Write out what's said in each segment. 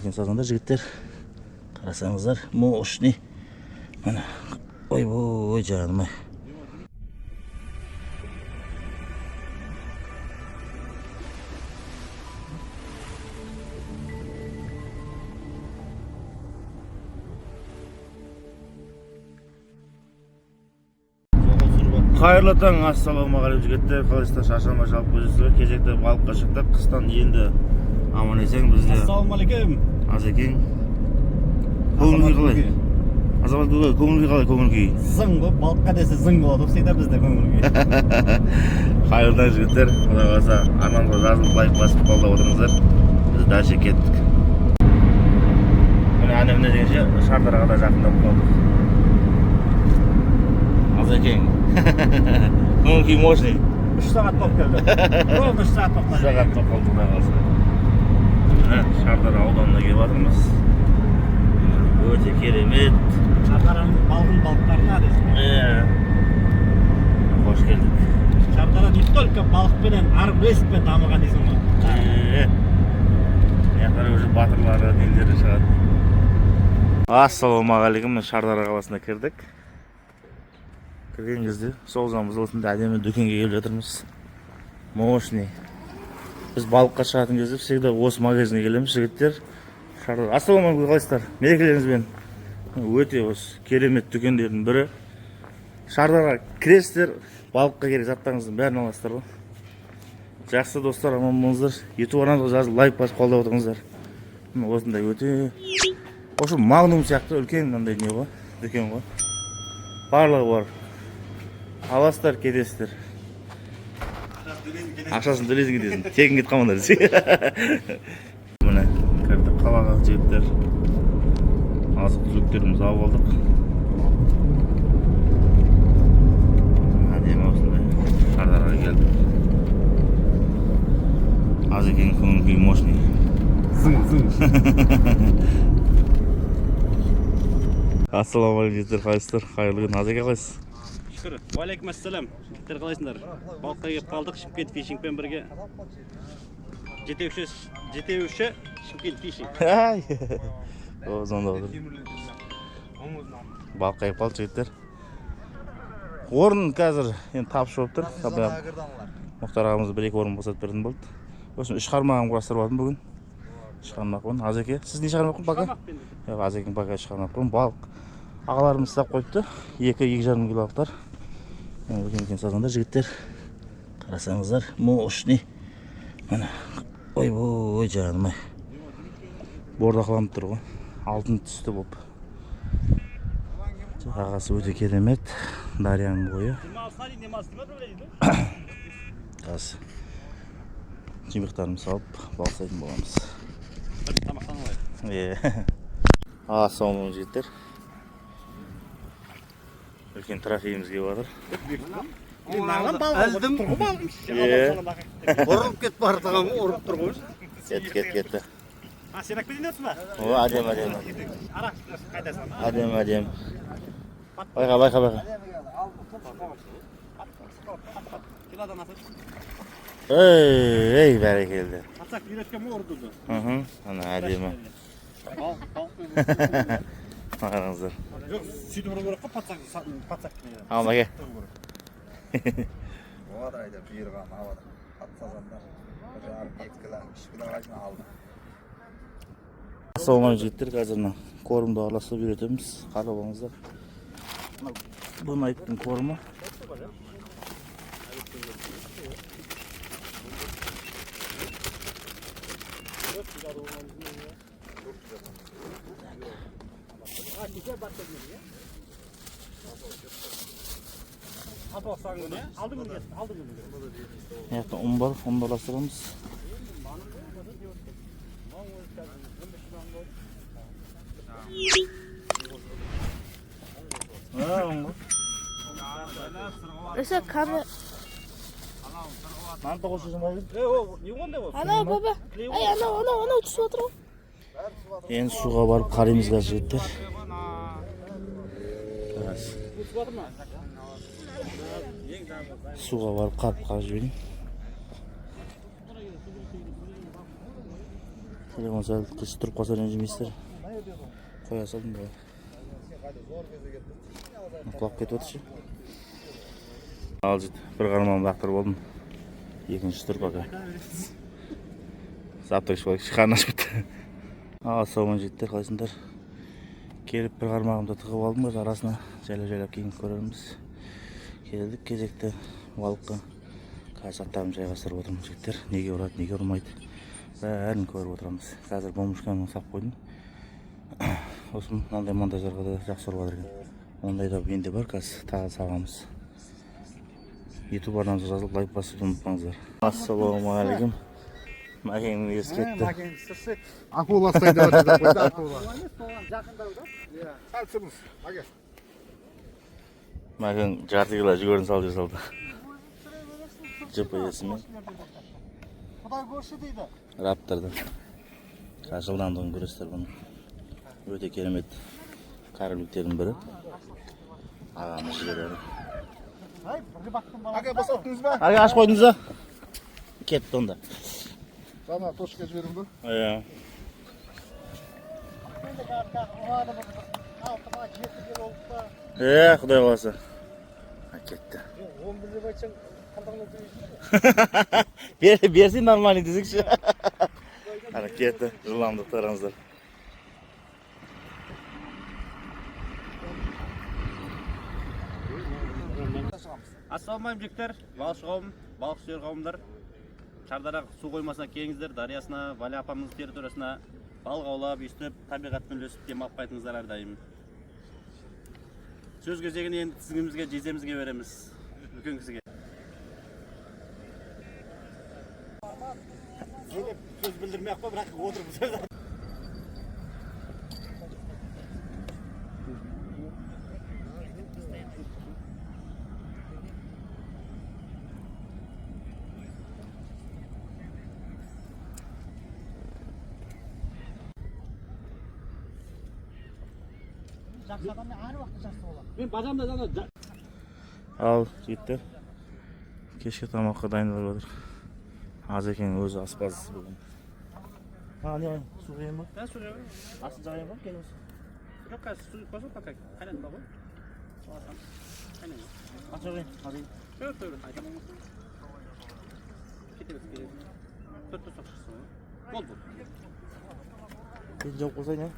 екен сазандар жігіттер. Қарасаңыздар, мощный. Міне, ой жаным ай. Қайырлы таң, ассалаумағалейкум жігіттер. Қалайсыздар, шаршамай жалып көзесіздер. Кезекті балыққа шықтық. Қыстан енді аман есен бізде. Ассалаумағалейкум. Азекең. Көңіл-күй қалай? Азамат көңіл-күй қалай, көңіл-күй? Зың ғой, балыққа десе зың болады, всегда бізде көңіл-күй. Қайырлы таң жігіттер. Құдай қаласа арнамызға жазылып лайк басып қолдап отырыңыздар. Біз дальше кеттік. Міне әне-міне дегенше Шардараға да жақындап қалдық. Азекең. Көңіл-күй мощный. 3 сағат болып келді. Ровно 3 сағат болып қалды. 3 сағат болып қалды Құдай қаласа. Шардара ауданына келіп жатырмыз. Өте керемет. Шардараның балықтарына десең. Қош келдік. Шардара не только балықпенен, армрестлікпен дамыған дейсің ғой. Яқтар уже батырлары, нелері шығады. Ассалаумағалейкум, мен Шардара қаласына кірдік. Кірген кезде сол замыз осында әдемі дүкенге келіп жатырмыз. Мощный. Біз балыққа шығатын кезде всегда осы магазинге келеміз, жігіттер. Шардара. Ассалаумағалейкум, қалайсыздар? Мерекелеріңізбен. Өте осы керемет дүкендердің бірі. Шардараға кіресіздер, балыққа керек заттарыңыздың бәрін аласыздар ғой. Жақсы достар, аман болыңыздар. YouTube арнамызға жазып лайк басып қолдап отырыңыздар. Осындай өте осы Магнум сияқты үлкен мынандай не ғой, дүкен ғой. Барлығы бар. Аласыздар, кетесіздер. Ақшасын төлейсің кетесің. Тегін кет қалмаңдар десең. Міне, кірдік қалаға жігіттер. Азық-түліктерімізді алып алдық. Әдемі осындай Шардараға келдік. Азекең көңіл-күй мощный. Зың. Ассалаумағалейкум жігіттер, қалайсыздар? Қайырлы күн. Азеке қалайсыз? Шүкір. Уалейкум ассалам. Жігіттер қалайсыңдар? Балыққа келіп қалдық Шымкент фишингпен бірге. Жетеуші Шымкент фишинг. Ай. О, zonda olur. Балыққа келіп қалдық жігіттер. Орын қазір енді тапшы болып тұр. Мұхтар ағамыз 1-2 орын босатып беретін болды. Осыны 3 қармағым құрастырып алдым бүгін. 3 қармақпен. Азеке, сіз не шығармақпен пока? Азекең пока 3 қармақпен. Балық ағаларымыз ұстап қойыпты. 2-2,5 килолықтар. Үлкен сазандар жігіттер. Қарасаңыздар, мощный. Міне, ой жаным ай. Бордақыланып тұр ғой. Алтын түсті болып. Ағасы өте керемет. Дарияның бойы. Қазір жемектарымыз салып балсайтын боламыз. Ассалаумағалейкум жігіттер. Үлкен трофейіміз келіп жатыр. Ұрып кет бардығам, ұрып тұр ғой. Кетті. Сенак беден өтсің ба? Әдем. Арақ қайдасың? Әдем. Байқа. Киладан асыр. Ей, бәрекелді. Атсақ үйреткен мұ ұрдырды? Ана әдемі. Мағаныңыздар. Жоқ, сөйтіп ұру керек қой, патсақ кенеді. Алмаға. Оғада айда бұйырған ауада атсазанда жарым 2 кило қайсын алды. Ассалаумағалейкум жігіттер, қазір корымды араластырып үйретеміз. Қарап алыңыздар. Бұны айттың корымы. Яқта ұн бар, ұнды араластырамыз. Mesela kamera... Mantı koşuyorsun abi. Ana baba. Ay ana uçuş oturuyor. Енді суға барып қараймыз қазір жігіттер. Суға барып қарап жіберейін. Telefon sal kız turib qolsa rенжимейсіздер. Qo'ya saldim da. Qulab ketib o'tshi. Aljit bir qarmağımı laqtırib oldim. Ikkinchi turib aka. Zaptırış var, qarnash bitdi. Assalomu alaykum, qaysinglar? Kelib bir qarmağımda tiqib oldim, o'z arasına jaylab keyin ko'ramiz. Keldik кезекте balıqqa. Kasatlarımı жайғастырып отырмыз жігіттер. Неге ұрады, неге ұрмайды? Бәрін көріп отырамыз. Қазір бомбушканы сап қойдым. Осы мынандай монтаждарға да жақсы ұрып жатыр екен. Ондай да менде бар, қазір тағы сабамыз. YouTube арнамызға жазылып лайк басуды ұмытпаңыздар. Ассалаумағалейкум. Мәкеңнің есі кетті. Акула ұстайды бар жерде қойды, акула. Иә, сәл тұрыңыз, аге. Мәкең жарты кило жүгерін салып жасалды. GPS-мен Құдай көрші дейді. Raptor'дан жылдамдығын көресіздер бұны. Өте керемет кәріліктердің бірі. Ағамыз жібереді. Аге, босаттыңыз ба? Аға ашып қойдыңыз ба? Кетті онда. Жаңа тошқа жібердің ба? Иә. Құдай қаласа. Кетті. Берсін нормальный десекші. Ана кетті. Жылдамдықтарыңыздар. Ассалаумағалейкум жігіттер, балықшы қауым, балық сүйер қауымдар. Шардара су қоймасына келіңіздер, дариясына, Валя апамыздың территориясына балық аулап, өстіп, табиғатпен үлесіп демалып қайтыңыздар әрдайым. Сөз кезегін енді тізгімізге, жеземізге береміз. Үлкен кісіге. Сөз білдірмей ақ па, бірақ отырып сөз. Мен бажамда жана Ал жігіттер кешке тамаққа дайындалып жатыр. Аз екен өзі аспаз бүгін. Не су құйын ба? су құйын. Асын жағайын ба? Келіңіз. Жоқ, қазір су қойса пока қайнатып ба ғой. Ат жағайын. Азайын. Жоқ, айтамын. Кетеміз. Төрт соқшысы ғой. Болды. Кейін жауып қосайын, ә?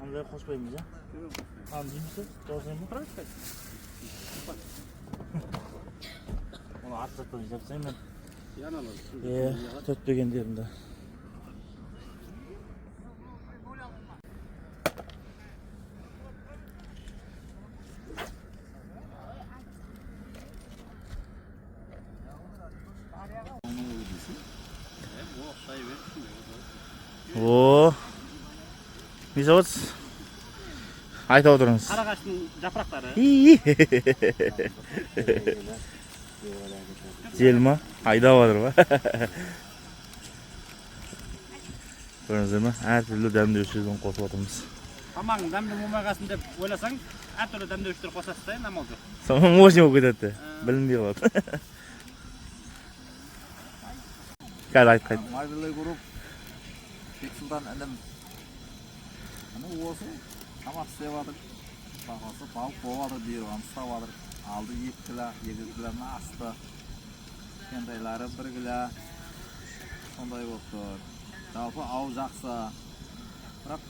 Андай қоспаймыз, ә? Аны жейміз, жаусайын ба? Оны ат-саттан жапсайын мен. Төтпегендерімді. О, не зовутсыз? Айта отырыңыз. Қарағаштың жапырақтары. Жел ма? Айдап жатыр ба? Көрдіңіздер ме? Әртүрлі дәмдеушілерден қосып отырмыз. Тамағың дәмді болмағасын деп ойласаң, әртүрлі дәмдеушілер қосасыз да, амал жоқ. Соның мощный болып кетеді. Білінбей қалады. Қазір айтып қайт. Майдалай көріп, Бексұлтан інім. Осы тамақ істеп жатыр. Бағасы балық болып жатыр, бұйырғанын ұстап жатыр. Алды 2 кило, 2 килоны асты. Кендайлары 1 кило. Сондай болып тұр. Жалпы ау жақсы. Бірақ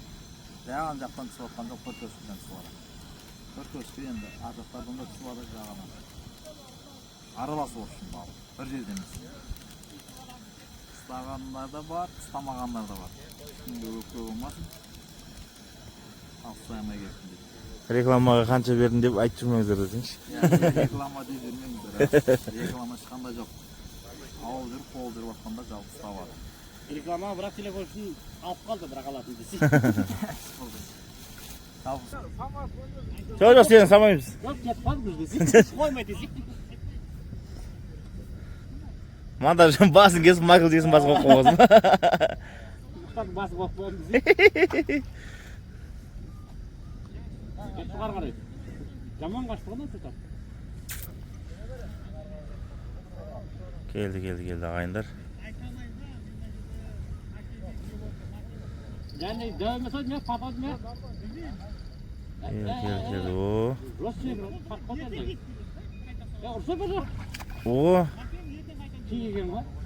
жаған жақтан түсіп жатқан жоқ, Төркөшкіден түсіп жатыр. Төркөшкі енді аржақтардан да түсіп жатыр жағынан. Араласып отырсын балық. Bir жерден емес. Қыстағандар да бар, қыстамағандар да бар. Ешкімге өкпе болмасын. Алсаймай кеттім дейді. Рекламаға қанша бердің деп айтып жүрмеңіздер десеңші. Реклама деп жүрмеңіздер. Реклама ешқандай жоқ. Ауыл жүріп, қол жүріп жатқанда жалпы ұстап жатыр. Реклама бірақ телефон үшін алып қалды, бірақ алатын десе. Жоқ, сені самаймыз. Жоқ, кетіп қалды десе. Қоймай десе. Монтаждың басын кесіп, Майкл Джексон басып қойып қоймасын. Мұқтардың басы қойып қойып десе. Кетіп қарай. Жаман қашты ғана сөйтіп. Geldi ағайындар. Geldi. O.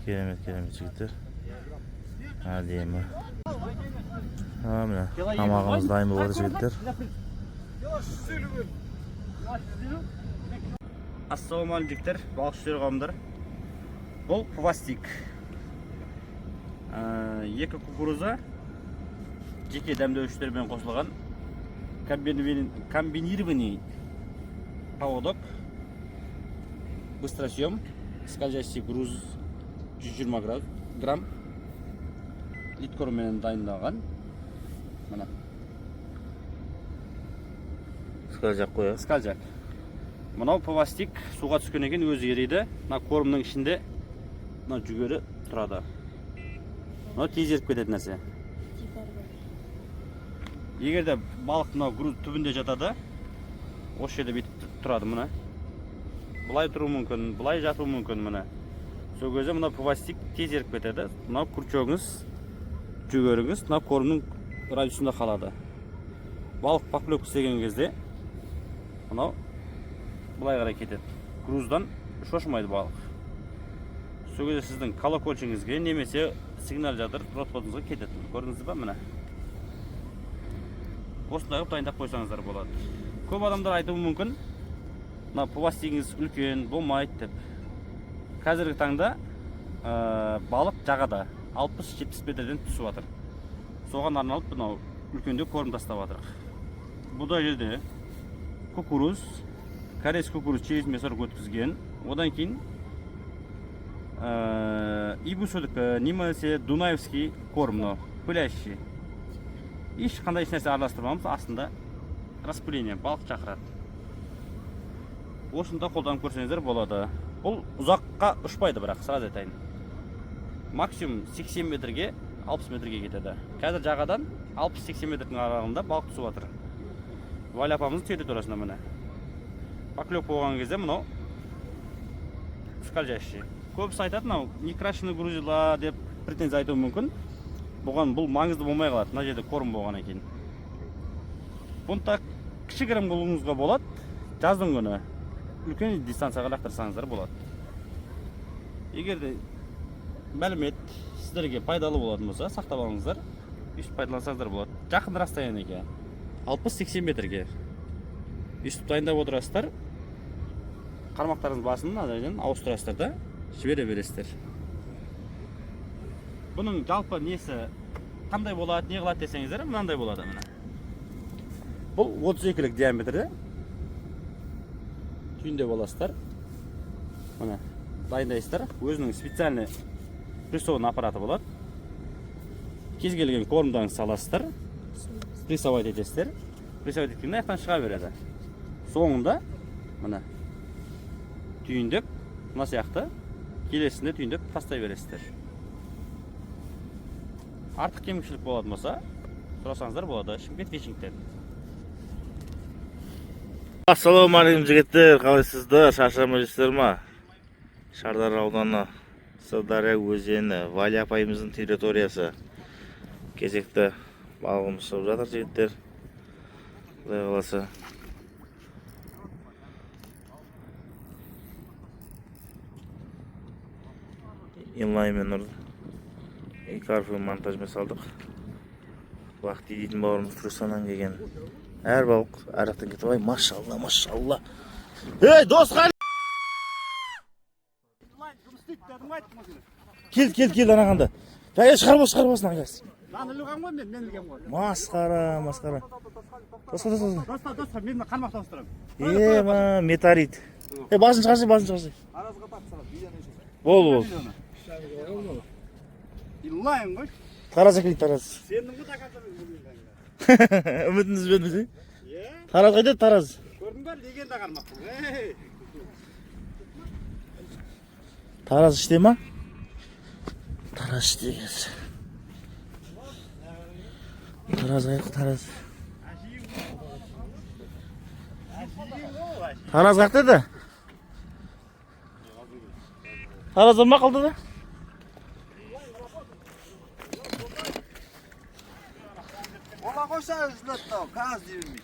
Керемет жігіттер. Әдемі. Міне тамағымыз дайын болып жатыр жігіттер. Ассалаумағалейкум жігіттер, балықшылар қауымдар. Бұл пластик. Екі кукуруза жеке дәмдеуіштермен қосылған комбинированный поводок, быстросъем, скользящий груз 120 грамм, литкормен дайындалған. Мына Скальжақ қоя. скальжак. Мынау пластик суға түскеннен кейін өзі ериді. Мына кормның ішінде мына жүгері тұрады. Мынау тез еріп кететін нәрсе. Егер де балық мынау груз түбінде жатады, осы жерде бүйтіп тұрады мына. Бұлай тұру мүмкін, бұлай жату мүмкін мына. Сол кезде мынау пластик тез еріп кетеді. Мынау күрчогіңіз, жүгеріңіз мынау кормның радиусында қалады. Балық поклевка істеген кезде мынау бұлай қарай кетеді. Груздан шошымайды балық. Сол кезде сіздің колокольчигіңізге немесе сигнал жатыр ротпотыңызға кетеді. Көрдіңіз ба міне? Осындай қылып дайындап қойсаңыздар болады. Көп адамдар айтуы мүмкін, мына пластигіңіз үлкен болмайды деп. Қазіргі таңда балық жағада 60-70 метрден түсіп жатыр. Соған арналып мынау үлкенде корм тастап жатырық. Бұда жерде кукуруз, корейский кукуруз через сорок өткізген. Одан кейін ибусудікі немесе дунаевский корм, пылящий. Ешқандай нәрсе араластырмамыз, астында распыление, балық шақырады. Осында қолданып көрсеңіздер болады. Бұл ұзаққа ұшпайды бірақ, сразу айтайын. Максимум 80 метрге, 60 метрге кетеді. Қазір жағадан 60-80 метрдің аралығында балық түсіп жатыр. Валя апамыздың территориясында міне. Поклевка болған кезде мынау скользящий. Көбісі айтады, мынау некрашенный грузила деп претензия айтуы мүмкін. Бұған бұл маңызды болмай қалады, мына жерде корм болған екен. Бұнда кішігірім қылуыңызға болады, жаздың күні үлкен дистанцияға лақтырсаңыздар болады. Егер де мәлімет сіздерге пайдалы болатын болса, сақтап алыңыздар, өйстіп пайдалансаңыздар болады. Жақын расстояниеге 60-80 метрге өйстіп дайындап отырасыздар, қармақтарыңыз басын ауыстырасыздар да жібере бересіздер. Бұның жалпы несі қандай болады, не қылады десеңіздер, мынандай болады мына. Бұл 32-лік диаметрде түйінде боласыздар. Мына дайындайсыздар. Өзінің специальный прессовый аппараты болады. Кез келген кормдан саласыздар. Прессовать етесіздер. Прессовать еткенде аяқтан шыға береді. Соңында мына түйіндеп, мына сияқты келесінде түйіндеп тастай бересіздер. Артық кемшілік болады болса, сұрасаңыздар болады. Шымкент фишингтен. Ассалаумағалейкум жігіттер, қалайсыздар? Шаршамай жүрсіздер ма? Шардара ауданы, Сырдария өзені, Валя апайымыздың территориясы. Кезекті балығымыз шығып жатыр жігіттер. Құдай қаласа. Инлайнмен ұрды. Карфы монтажмен салдық. Уақыт дейтін бауырымыз Түркістаннан келген. Әр балық әрақтан кетіп, ай, машалла, машалла. Ей, досқа! Кел, анағанда. Жәй, шығарбасын ағас. Масқара. Доста, мен қармақта ұстырам. Метарит. Басын шығарсы. Бол. Илайын ғой. Тараз әкелейік, Тараз. Сенің бұта қатырын Үмітіңіз бен бізі? Тараз қайда, Тараз? көрдің бәр, легенда қармақ. Тараз іште ма? Тараз іште кәзір. Тараз қайық, Тараз. Тараз қайық деді? Tarazdan mı kaldı da? Ola koşa üzüldü o. Kaz değilmiş.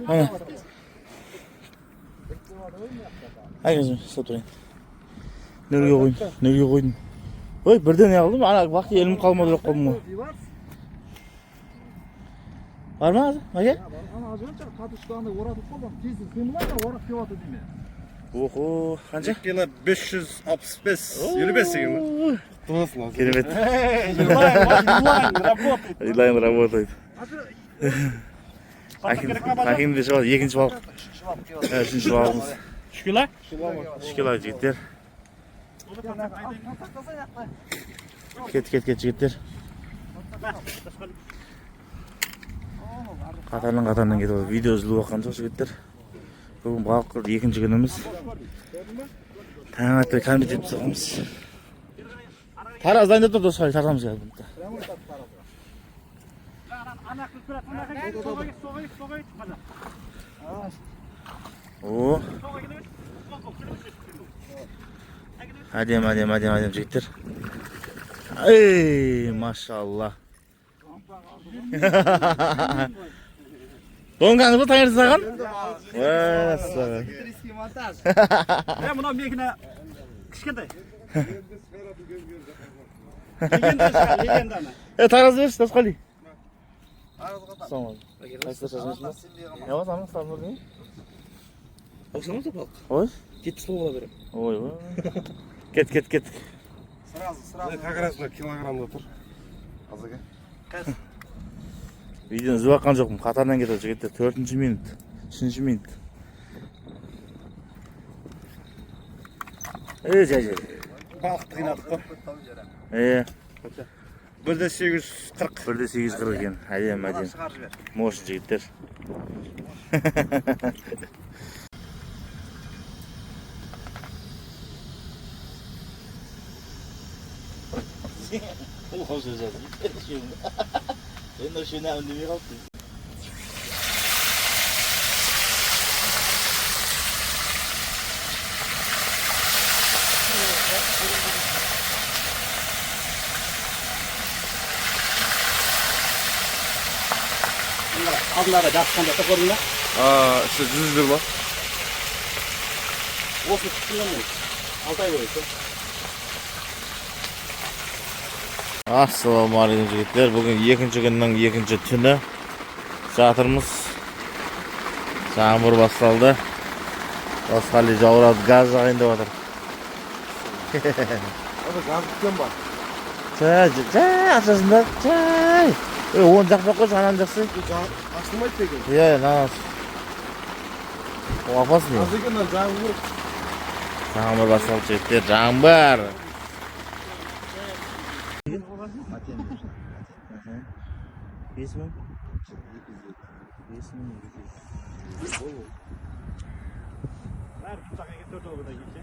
Ana. Hayır kızım, satırayım. Nereye koyayım? Nereye koydum? Oy, birden aldım. Ana bak elim kalmadı yok koluma. Var mı ağzı? Hadi. Ana az önce katışkanı oradık kolum. Tezin kıyımlar da orak devatı değil mi? Oho, kanca? Yıla 565 25 yılı. Nasıl lazım? Kelimet. Работает. Line работает. Akin de şu an ikinci balık. Evet, üçüncü balığımız. Şükürler. Şükürler jigitler. Ket jigitler. Qatardan ketip atып, видео izlеп atқан жоқ жігіттер. Бүгін балық қырды екінші күніміз. Таң атпай комбит етіп соғамыз. Тараз дайындап тұр достар, тартамыз қазір. О. Әдем жігіттер. Ей, машалла. Доңғаңызды таңертең саған? Мәссаған. Мынау менікіне кішкентай. Тараз берші, Тасқали. Соң. Қайсыда шашыңыз ба? Не бар, саның ұстап көрдің? Алшамыз да балық. Ой? 70 бола берем. Ой, ой. Кет. Сразу. Как раз на килограммда тұр. Азыға. Видеоны үзіп атқан жоқпын. Қатарынан кетіп жігіттер. 4-ші минут. 3-ші минут. Жай. Балықты қинадық қой. 1-де 840. 1-де 840 екен. Әдем. Мош жігіттер. Бұл қаусы жазды. Енді үшені әміндемей қалыпты. Алдындағы жақсықанда тұқырдың ба? Işte 100 lira. Осы күтілген мен. 6 ай бойы. Ассалаумағалейкум жігіттер. Бүгін екінші күннің екінші түні. Жатырмыз. Жаңбыр басталды. Тасқали жаурап газ жағайын деп жатыр. Gaz biten var. Жай, ашасында. Жай. Оны жақпақ қойшы, ананы жақсы. Açılmayı peki. Нанас. О, опасный. Azıcık canı vur. Жаңбыр басталды жігіттер. Жаңбыр. Бес мың? 5200. Бәрі тұтақайға 4 олғыда кетсе.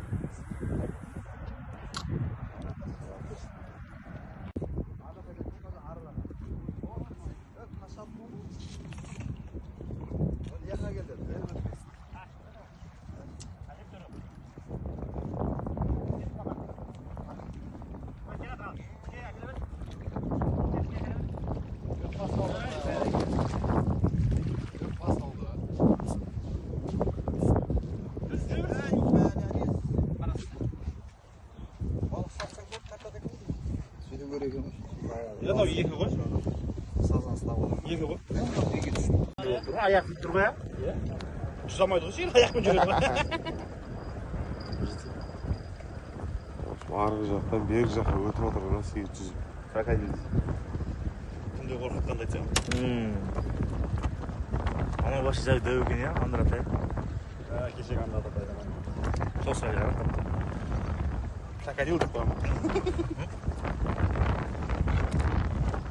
Мынау 2 ғой. Сазан ұстап 2 ғой. Аяқ тұр ғой, Иә. Жүзамайды ғой, сен аяқпен жүреді ғой. Arka жақtan бер жаққа өтіп отыр ғой 800. Крокодил. Күнде қорқытқанда айтсам. Ана башы жағы дөу екен, я, Андратай. Кешегі анда да пайдаланды. Сол сайға. Крокодил деп қоямын.